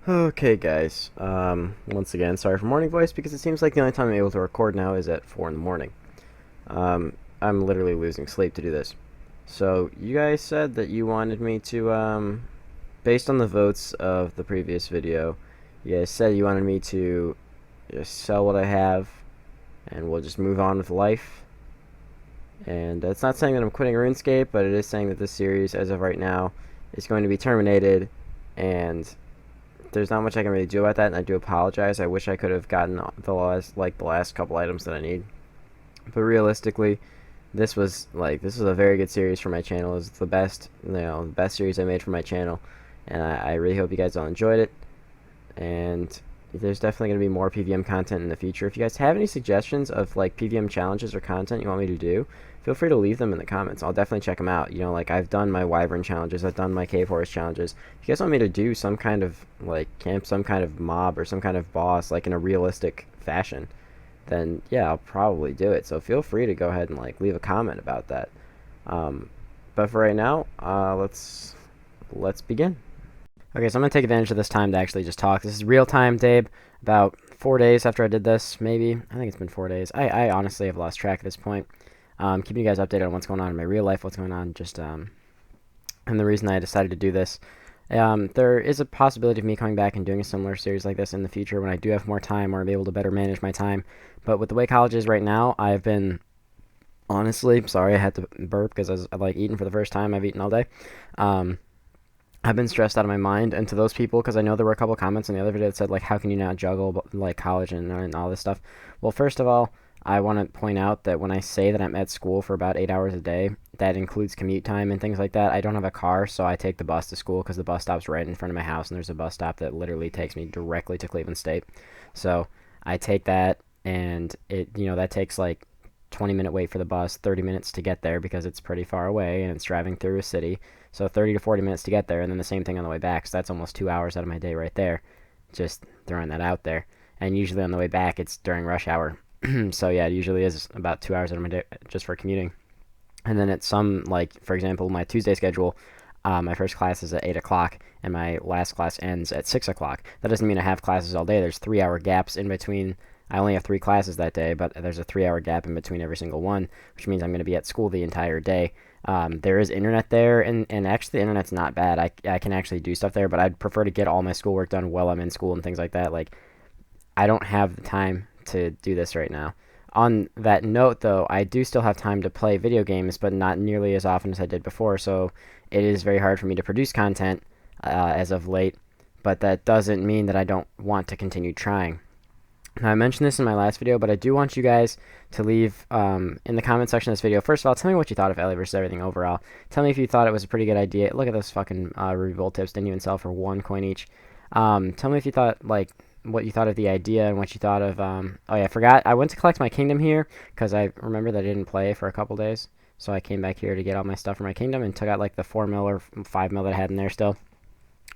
Okay, guys. Once again, sorry for morning voice because it seems like the only time I'm able to record now is at 4 in the morning. I'm literally losing sleep to do this. So, you guys said that you wanted me to, based on the votes of the previous video, you guys said you wanted me to just sell what I have and we'll just move on with life. And it's not saying that I'm quitting RuneScape, but it is saying that this series, as of right now, is going to be terminated, and there's not much I can really do about that, and I do apologize. I wish I could have gotten the last couple items that I need. But realistically, this was a very good series for my channel. It was the best, the best series I made for my channel, and I really hope you guys all enjoyed it. And there's definitely going to be more PVM content in the future. If you guys have any suggestions of like PVM challenges or content you want me to do, feel free to leave them in the comments. I'll definitely check them out. Like I've done my Wyvern challenges, I've done my Cave Horse challenges. If you guys want me to do some kind of like camp, some kind of mob or some kind of boss like in a realistic fashion, then yeah, I'll probably do it. So feel free to go ahead and like leave a comment about that. But for right now, let's begin. Okay, so I'm going to take advantage of this time to actually just talk. This is real time, Dave. About 4 days after I did this, maybe. I think it's been 4 days. I honestly have lost track at this point. Keeping you guys updated on what's going on in my real life, what's going on, and the reason I decided to do this. There is a possibility of me coming back and doing a similar series like this in the future when I do have more time or I'm able to better manage my time. But with the way college is right now, I've been, honestly, sorry I had to burp because I've like eaten for the first time I've eaten all day. I've been stressed out of my mind, and to those people, because I know there were a couple comments in the other video that said, like, how can you not juggle, like, college and all this stuff? Well, first of all, I want to point out that when I say that I'm at school for about 8 hours a day, that includes commute time and things like that. I don't have a car, so I take the bus to school because the bus stop's right in front of my house, and there's a bus stop that literally takes me directly to Cleveland State. So I take that, and that takes, like, 20-minute wait for the bus, 30 minutes to get there because it's pretty far away and it's driving through a city. So 30 to 40 minutes to get there, and then the same thing on the way back. So that's almost 2 hours out of my day right there. Just throwing that out there. And usually on the way back, it's during rush hour. So yeah, it usually is about 2 hours out of my day just for commuting. And then at some, like, for example, my Tuesday schedule, my first class is at 8 o'clock, and my last class ends at 6 o'clock. That doesn't mean I have classes all day. There's 3-hour gaps in between. I only have 3 classes that day, but there's a 3-hour gap in between every single one, which means I'm going to be at school the entire day. There is internet there, and actually the internet's not bad. I can actually do stuff there, but I'd prefer to get all my schoolwork done while I'm in school and things like that. Like, I don't have the time to do this right now. On that note, though, I do still have time to play video games, but not nearly as often as I did before, so it is very hard for me to produce content as of late, but that doesn't mean that I don't want to continue trying. Now, I mentioned this in my last video, but I do want you guys to leave in the comment section of this video. First of all, tell me what you thought of Ellie versus everything overall. Tell me if you thought it was a pretty good idea. Look at those fucking revolt tips. Didn't even sell for 1 coin each. Tell me if you thought, like, what you thought of the idea and what you thought of... oh, yeah, I forgot. I went to collect my kingdom here because I remember that I didn't play for a couple days. So I came back here to get all my stuff for my kingdom and took out, like, the 4 mil or 5 mil that I had in there still.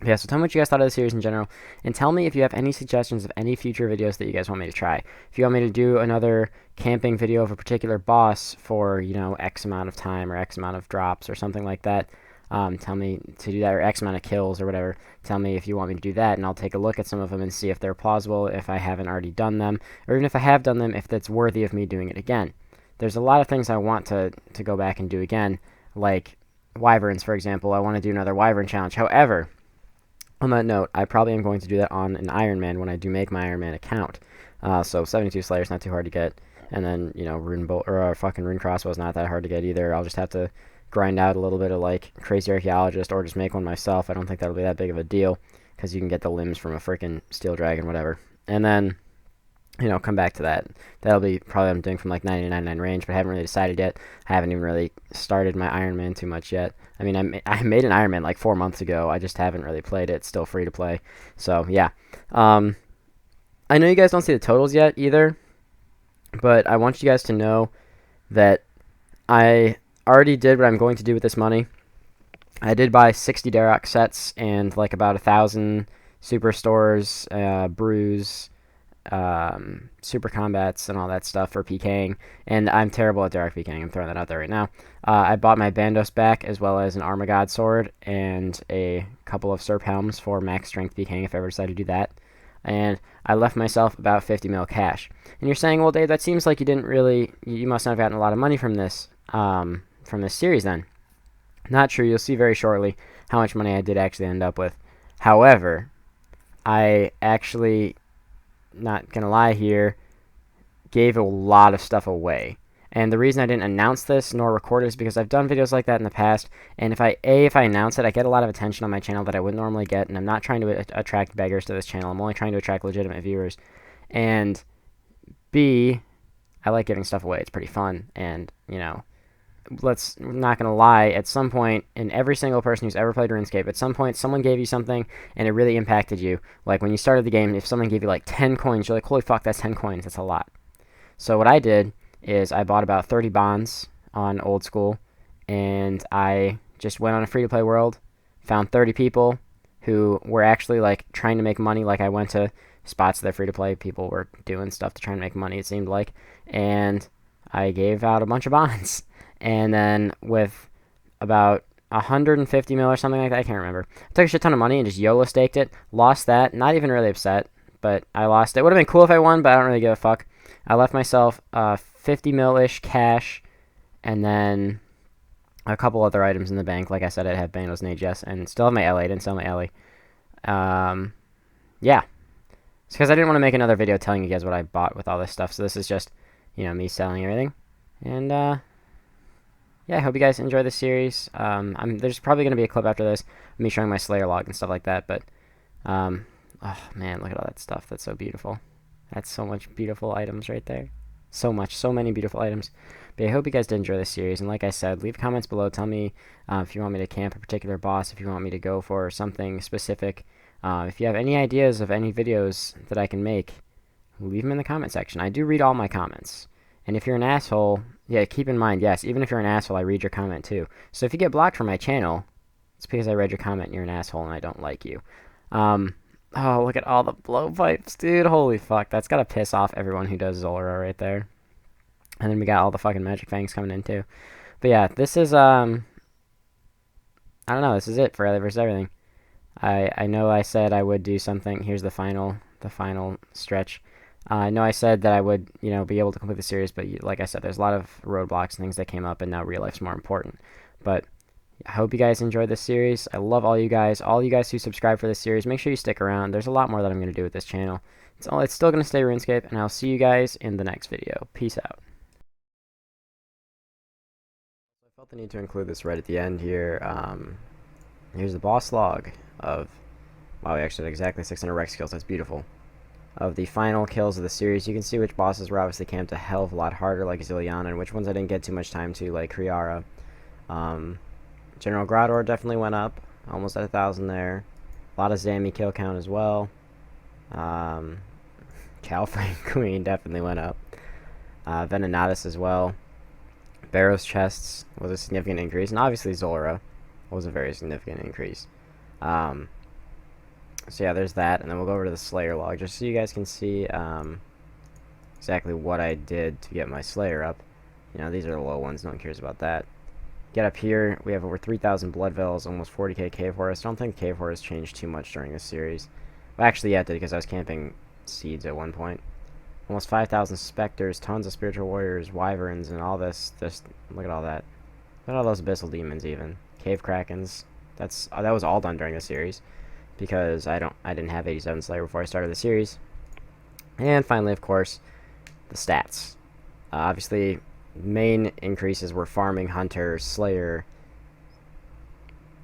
Yeah, so tell me what you guys thought of the series in general, and tell me if you have any suggestions of any future videos that you guys want me to try. If you want me to do another camping video of a particular boss for, X amount of time or X amount of drops or something like that, tell me to do that, or X amount of kills or whatever. Tell me if you want me to do that, and I'll take a look at some of them and see if they're plausible, if I haven't already done them, or even if I have done them, if that's worthy of me doing it again. There's a lot of things I want to go back and do again, like Wyverns, for example. I want to do another Wyvern challenge. However, on that note, I probably am going to do that on an Iron Man when I do make my Iron Man account. So 72 Slayer is not too hard to get, and then Rune Bolt or fucking Rune Crossbow is not that hard to get either. I'll just have to grind out a little bit of like Crazy Archaeologist or just make one myself. I don't think that'll be that big of a deal because you can get the limbs from a freaking Steel Dragon, whatever. And then come back to that. That'll be probably what I'm doing from like 99.9 range, but I haven't really decided yet. I haven't even really started my Iron Man too much yet. I mean, I made an Iron Man like 4 months ago. I just haven't really played it. It's still free to play. So, yeah. I know you guys don't see the totals yet either, but I want you guys to know that I already did what I'm going to do with this money. I did buy 60 Darok sets and like about 1,000 Superstores, brews, super combats and all that stuff for PKing, and I'm terrible at direct PKing. I'm throwing that out there right now. I bought my Bandos back, as well as an Armagod sword and a couple of Serp helms for max strength PKing if I ever decide to do that. And I left myself about 50 mil cash. And you're saying, well, Dave, that seems like you didn't really, you must not have gotten a lot of money from this series then. Not true. You'll see very shortly how much money I did actually end up with. However, I actually, not gonna lie here, gave a lot of stuff away. And the reason I didn't announce this nor record it is because I've done videos like that in the past, and if I announce it, I get a lot of attention on my channel that I wouldn't normally get, and I'm not trying to attract beggars to this channel. I'm only trying to attract legitimate viewers. And B, I like giving stuff away. It's pretty fun, and, you know, not gonna lie, at some point, in every single person who's ever played RuneScape, at some point someone gave you something and it really impacted you. Like when you started the game, if someone gave you like 10 coins, you're like, holy fuck, that's 10 coins, that's a lot. So what I did is I bought about 30 bonds on Old School, and I just went on a free-to-play world, found 30 people who were actually like trying to make money. Like I went to spots that are free-to-play, people were doing stuff to try and make money, it seemed like, and I gave out a bunch of bonds. And then with about 150 mil or something like that, I can't remember, I took a shit ton of money and just YOLO staked it, lost that, not even really upset, but I lost it. Would have been cool if I won, but I don't really give a fuck. I left myself 50 mil-ish cash, and then a couple other items in the bank. Like I said, I had Bandos and AGS, and still have my LA. I didn't sell my LA. Yeah. It's because I didn't want to make another video telling you guys what I bought with all this stuff, so this is just, you know, me selling everything. And, yeah, I hope you guys enjoy the series. There's probably going to be a clip after this, me showing my Slayer log and stuff like that, but, oh man, look at all that stuff. That's so beautiful. That's so much beautiful items right there. So many beautiful items. But I hope you guys did enjoy this series, and like I said, leave comments below. Tell me if you want me to camp a particular boss, if you want me to go for something specific. If you have any ideas of any videos that I can make, leave them in the comment section. I do read all my comments. And if you're an asshole, yeah, keep in mind, yes, even if you're an asshole, I read your comment too. So if you get blocked from my channel, it's because I read your comment and you're an asshole and I don't like you. Oh, look at all the blowpipes, dude. Holy fuck. That's gotta piss off everyone who does Zolra right there. And then we got all the fucking Magic Fangs coming in too. But yeah, this is, I don't know, this is it for Ellie vs. Everything. I know I said I would do something. Here's the final stretch. I know I said that I would, you know, be able to complete the series, but like I said, there's a lot of roadblocks and things that came up, and now real life's more important. But I hope you guys enjoyed this series. I love all you guys who subscribe for this series. Make sure you stick around. There's a lot more that I'm going to do with this channel. It's still going to stay RuneScape, and I'll see you guys in the next video. Peace out. I felt the need to include this right at the end here. Here's the boss log of, wow, we actually had exactly 600 Rex kills. That's beautiful. Of the final kills of the series. You can see which bosses were obviously camped a hell of a lot harder, like Zilliana, and which ones I didn't get too much time to, like Kriara. General Grador definitely went up, almost at 1,000 there. A lot of Zami kill count as well. Calframe Queen definitely went up. Venenatus as well. Barrow's chests was a significant increase, and obviously Zolra was a very significant increase. So yeah, there's that, and then we'll go over to the Slayer log, just so you guys can see exactly what I did to get my Slayer up. You know, these are the low ones, no one cares about that. Get up here, we have over 3,000 Blood Veils, almost 40k Cave Horus. I don't think Cave Horus changed too much during this series. Well, actually, yeah, it did, because I was camping Seeds at one point. Almost 5,000 Specters, tons of Spiritual Warriors, Wyverns, and all this. Just look at all that. Look at all those Abyssal Demons, even. Cave Krakens. That was all done during the series, because I didn't have 87 Slayer before I started the series. And finally, of course, the stats. Obviously, main increases were farming, hunter, slayer,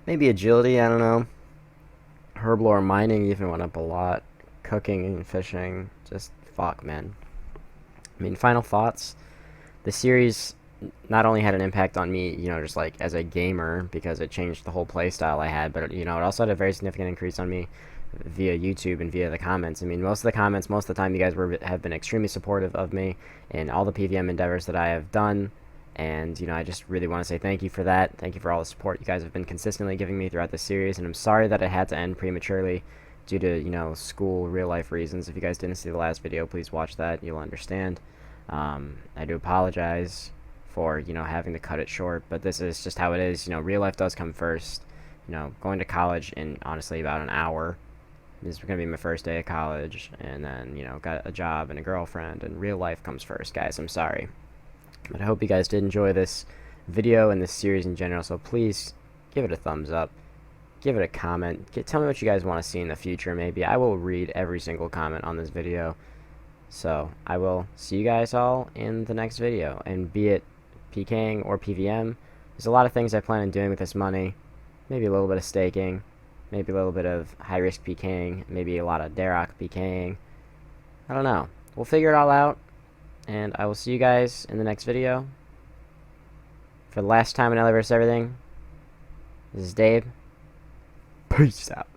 maybe agility, I don't know. Herblore, mining even went up a lot. Cooking and fishing, just fuck, man. I mean, final thoughts. The series not only had an impact on me, you know, just like as a gamer, because it changed the whole playstyle I had, but, you know, it also had a very significant increase on me via YouTube and via the comments. I mean, most of the comments, most of the time, you guys have been extremely supportive of me in all the PVM endeavors that I have done, and, you know, I just really want to say thank you for that. Thank you for all the support you guys have been consistently giving me throughout the series, and I'm sorry that it had to end prematurely, due to, you know, school, real life reasons. If you guys didn't see the last video, please watch that. You'll understand. I do apologize for, you know, having to cut it short, but this is just how it is. You know, real life does come first. You know, going to college in, honestly, about an hour. This is going to be my first day of college, and then, you know, got a job and a girlfriend, and real life comes first, guys. I'm sorry. But I hope you guys did enjoy this video and this series in general, so please give it a thumbs up. Give it a comment. Tell me what you guys want to see in the future, maybe. I will read every single comment on this video. So, I will see you guys all in the next video. And be it PKing or PVM, there's a lot of things I plan on doing with this money. Maybe a little bit of staking. Maybe a little bit of high-risk PKing. Maybe a lot of Darrock PKing. I don't know. We'll figure it all out. And I will see you guys in the next video. For the last time in Elevators Everything, this is Dave. Peace out.